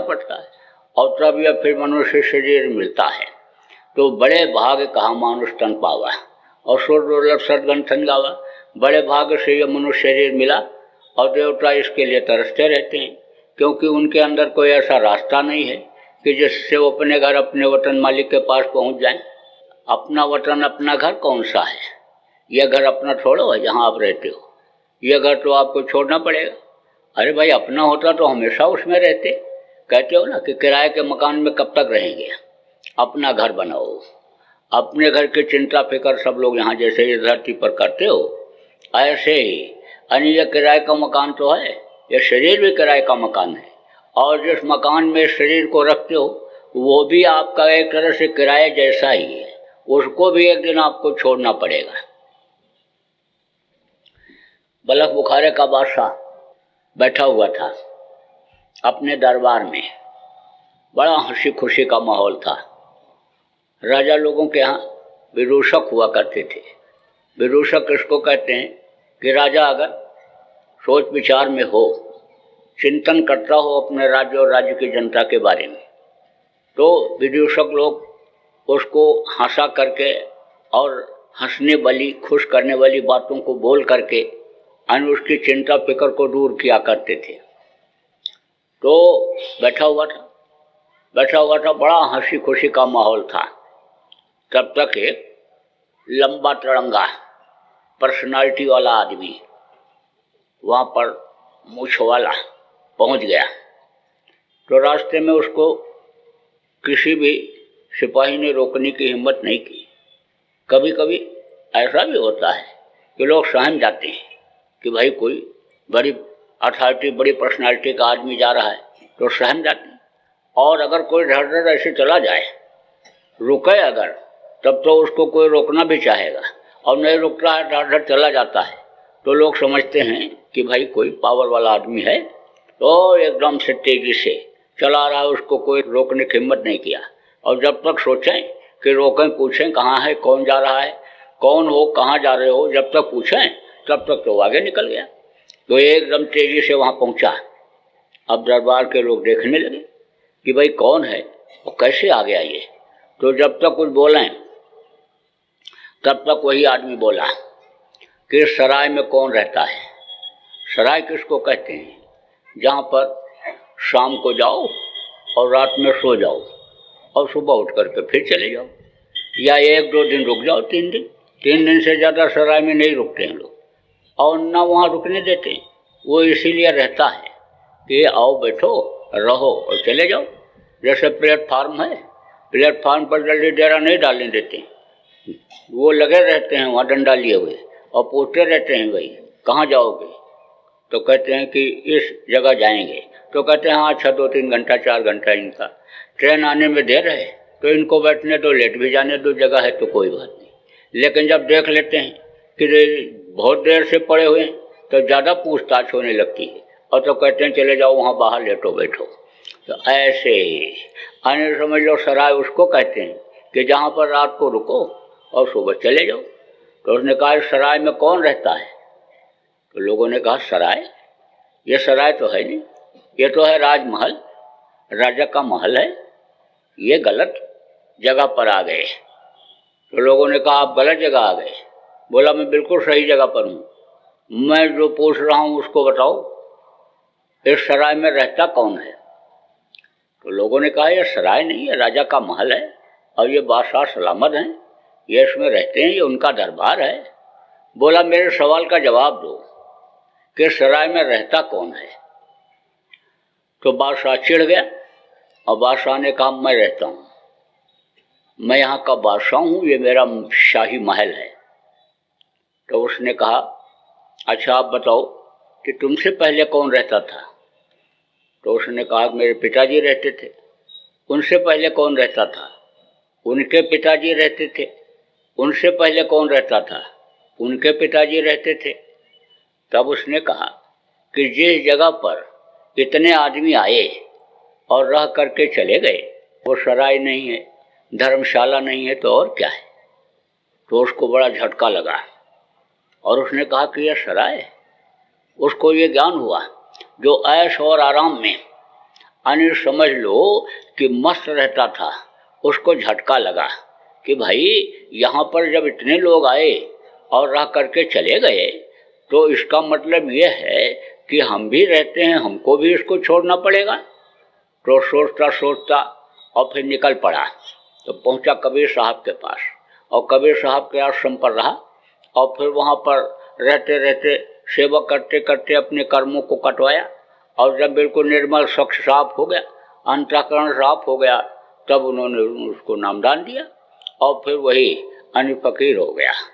पड़ता है और तब यह फिर मनुष्य शरीर मिलता है। तो बड़े भाग कहा मानुष तन पावा और सुर दुर्लभ सदगंठन गावा। बड़े भाग से यह मनुष्य शरीर मिला और देवता इसके लिए तरसते रहते हैं, क्योंकि उनके अंदर कोई ऐसा रास्ता नहीं है कि जिससे वो अपने घर अपने वतन मालिक के पास पहुंच जाएं। अपना वतन अपना घर कौन सा है? यह घर अपना थोड़ो है जहाँ आप रहते हो, यह घर तो आपको छोड़ना पड़ेगा। अरे भाई, अपना होता तो हमेशा उसमें रहते। कहते हो ना कि किराए के मकान में कब तक रहेंगे, अपना घर बनाओ। अपने घर की चिंता फिक्र सब लोग यहाँ जैसे इस धरती पर करते हो, ऐसे ही यानी यह किराए का मकान तो है, यह शरीर भी किराए का मकान है। और जिस मकान में शरीर को रखते हो वो भी आपका एक तरह से किराए जैसा ही है, उसको भी एक दिन आपको छोड़ना पड़ेगा। बलख बुखारे का बादशाह बैठा हुआ था अपने दरबार में। बड़ा हंसी खुशी का माहौल था। राजा लोगों के यहाँ विदूषक हुआ करते थे। विदूषक किसको कहते हैं कि राजा अगर सोच विचार में हो, चिंतन करता हो अपने राज्य और राज्य की जनता के बारे में, तो विदूषक लोग उसको हंसा करके और हंसने वाली खुश करने वाली बातों को बोल करके अन्य उसकी चिंता फिक्र को दूर किया करते थे। तो बैठा हुआ था, बड़ा हंसी खुशी का माहौल था। तब तक एक लंबा तिरंगा पर्सनालिटी वाला आदमी वहाँ पर मूछ वाला पहुँच गया। तो रास्ते में उसको किसी भी सिपाही ने रोकने की हिम्मत नहीं की। कभी कभी ऐसा भी होता है कि लोग सहम जाते हैं कि भाई कोई बड़ी अथॉरिटी, बड़ी पर्सनालिटी का आदमी जा रहा है तो सहम जाते हैं। और अगर कोई धड़ ऐसे चला जाए, रुके अगर, तब तो उसको कोई रोकना भी चाहेगा, और नहीं रुकता है, धड़ चला जाता है, तो लोग समझते हैं कि भाई कोई पावर वाला आदमी है, तो एकदम से तेजी से चला रहा है, उसको कोई रोकने की हिम्मत नहीं किया। और जब तक सोचें कि रोकें, पूछें कहाँ है, कौन जा रहा है, कौन हो, कहाँ जा रहे हो, जब तक पूछें तब तक तो आगे निकल गया। तो एकदम तेजी से वहाँ पहुँचा। अब दरबार के लोग देखने लगे कि भाई कौन है और कैसे आ गया ये। तो जब तक कुछ बोलें तब तक वही आदमी बोला कि सराय में कौन रहता है। सराय किसको कहते हैं? जहाँ पर शाम को जाओ और रात में सो जाओ और सुबह उठ करके फिर चले जाओ, या 1-2 दिन रुक जाओ, 3 दिन। 3 दिन से ज़्यादा सराय में नहीं रुकते हैं लोग, और ना वहाँ रुकने देते हैं। वो इसीलिए रहता है कि आओ, बैठो, रहो और चले जाओ। जैसे प्लेटफार्म है, प्लेटफार्म पर जल्दी डेरा नहीं डालने देते, वो लगे रहते हैं वहाँ डंडा लिए हुए और पूछते रहते हैं भाई कहाँ जाओगे, तो कहते हैं कि इस जगह जाएंगे। तो कहते हैं हाँ अच्छा, 2-3 घंटा 4 घंटा इनका ट्रेन आने में देर है, तो इनको बैठने दो, लेट भी जाने दो, जगह है तो कोई बात नहीं। लेकिन जब देख लेते हैं कि बहुत देर से पड़े हुए हैं तो ज़्यादा पूछताछ होने लगती है, और तो कहते हैं चले जाओ वहाँ बाहर लेटो बैठो। तो ऐसे ही आने समझ लो सराय उसको कहते हैं कि जहाँ पर रात को रुको और सुबह चले जाओ। तो उसने कहा सराय में कौन रहता है? तो लोगों ने कहा सराय, ये सराय तो है नहीं, ये तो है राजमहल, राजा का महल है, ये गलत जगह पर आ गए। तो लोगों ने कहा आप गलत जगह आ गए। बोला मैं बिल्कुल सही जगह पर हूँ, मैं जो पूछ रहा हूँ उसको बताओ, इस सराय में रहता कौन है? तो लोगों ने कहा यह सराय नहीं है, राजा का महल है, और ये बादशाह सलामत हैं, ये इसमें रहते हैं, ये उनका दरबार है। बोला मेरे सवाल का जवाब दो कि सराय में रहता कौन है? तो बादशाह चिढ़ गया और बादशाह ने कहा मैं रहता हूँ, मैं यहाँ का बादशाह हूँ, ये मेरा शाही महल है। तो उसने कहा अच्छा आप बताओ कि तुमसे पहले कौन रहता था? तो उसने कहा मेरे पिताजी रहते थे। उनसे पहले कौन रहता था? उनके पिताजी रहते थे। उनसे पहले कौन रहता था? उनके पिताजी रहते थे। तब उसने कहा कि जिस जगह पर इतने आदमी आए और रह करके चले गए वो सराय नहीं है, धर्मशाला नहीं है, तो और क्या है? तो उसको बड़ा झटका लगा और उसने कहा कि यह सराय है। उसको ये ज्ञान हुआ जो ऐश और आराम में यानी समझ लो कि मस्त रहता था। उसको झटका लगा कि भाई यहाँ पर जब इतने लोग आए और रह करके चले गए तो इसका मतलब ये है कि हम भी रहते हैं, हमको भी इसको छोड़ना पड़ेगा। तो सोचता सोचता और फिर निकल पड़ा। तो पहुंचा कबीर साहब के पास और कबीर साहब के आश्रम पर रहा और फिर वहाँ पर रहते रहते सेवा करते करते अपने कर्मों को कटवाया। और जब बिल्कुल निर्मल स्वच्छ साफ हो गया, अंतःकरण साफ हो गया, तब उन्होंने उसको नामदान दिया और फिर वही फकीर हो गया।